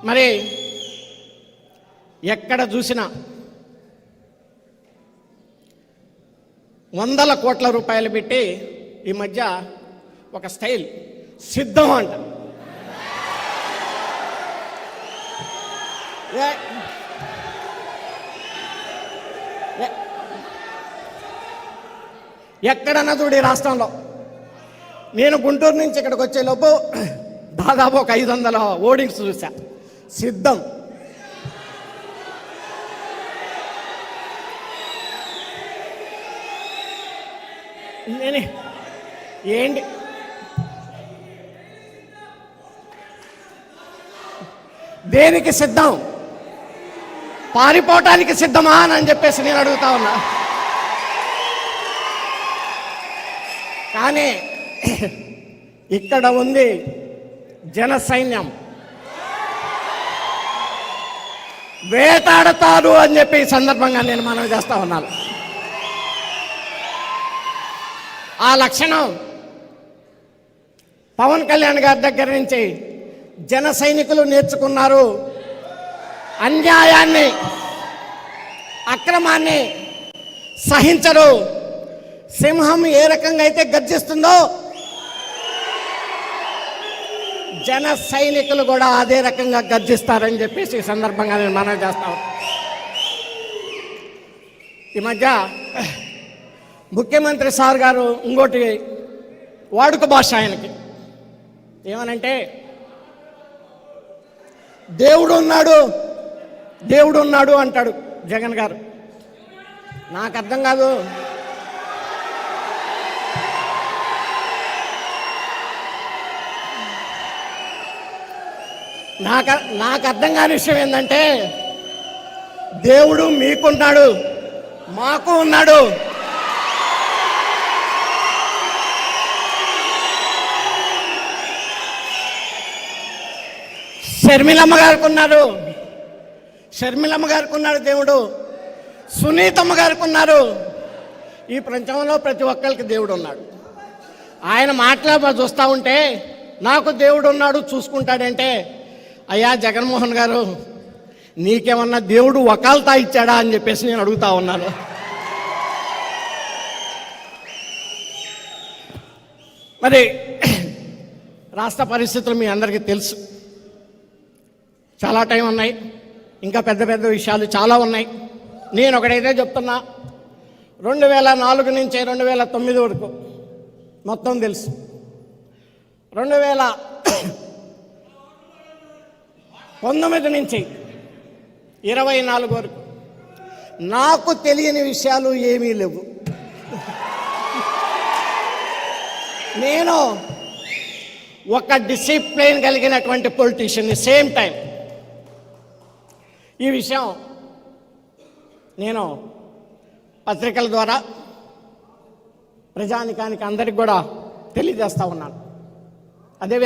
మరి ఎక్కడ చూసినా వందల కోట్ల రూపాయలు పెట్టి ఈ మధ్య ఒక స్టైల్ సిద్ధం అంట. ఎక్కడన్నా చూడు ఈ రాష్ట్రంలో. నేను గుంటూరు నుంచి ఇక్కడికి వచ్చేలోపు దాదాపు ఒక 500 హోర్డింగ్స్ చూసా. సిద్ధం. నేను ఏంటి దేనికి సిద్ధం? పారిపోవటానికి సిద్ధమా అని చెప్పేసి నేను అడుగుతా ఉన్నా. కానీ ఇక్కడ ఉంది జన సైన్యం, వేటాడతారు అని చెప్పి ఈ సందర్భంగా నేను మనవి చేస్తా ఉన్నాను. ఆ లక్షణం పవన్ కళ్యాణ్ గారి దగ్గర నుంచి జన సైనికులు నేర్చుకున్నారు. అన్యాయాన్ని, అక్రమాన్ని సహించరు. సింహం ఏ రకంగా అయితే గర్జిస్తుందో జన సైనికులు కూడా అదే రకంగా గర్జిస్తారని చెప్పేసి ఈ సందర్భంగా నేను మనవి చేస్తాను. ఈ మధ్య ముఖ్యమంత్రి సార్ గారు ఇంకోటి వాడుక భాష ఆయనకి ఏమనంటే, దేవుడు ఉన్నాడు దేవుడు ఉన్నాడు అంటాడు జగన్ గారు. నాకు అర్థం కాదు. నాకు అర్థం కాని విషయం ఏంటంటే, దేవుడు మీకున్నాడు, మాకు ఉన్నాడు. షర్మిలమ్మ గారికి ఉన్నారు, షర్మిలమ్మ గారికి ఉన్నాడు దేవుడు, సునీతమ్మ గారికి ఉన్నారు. ఈ ప్రపంచంలో ప్రతి ఒక్కరికి దేవుడు ఉన్నాడు. ఆయన మాట్లాడ చూస్తూ ఉంటే నాకు దేవుడు ఉన్నాడు చూసుకుంటాడంటే, అయ్యా జగన్మోహన్ గారు, నీకేమన్నా దేవుడు వకాల్తా ఇచ్చాడా అని చెప్పేసి నేను అడుగుతా ఉన్నాను. మరి రాష్ట్ర పరిస్థితులు మీ అందరికీ తెలుసు. చాలా టైం ఉన్నాయి, ఇంకా పెద్ద పెద్ద విషయాలు చాలా ఉన్నాయి. నేను ఒకటైతే చెప్తున్నా, 2004 నుంచి 2009 వరకు మొత్తం తెలుసు. 2019 నుంచి 24 వరకు నాకు తెలియని విషయాలు ఏమీ లేవు. నేను ఒక డిసిప్లిన్ కలిగినటువంటి పొలిటీషియన్ని. సేమ్ టైం ఈ విషయం నేను పత్రికల ద్వారా ప్రజానికానికి అందరికి కూడా తెలియజేస్తూ ఉన్నాను. అదే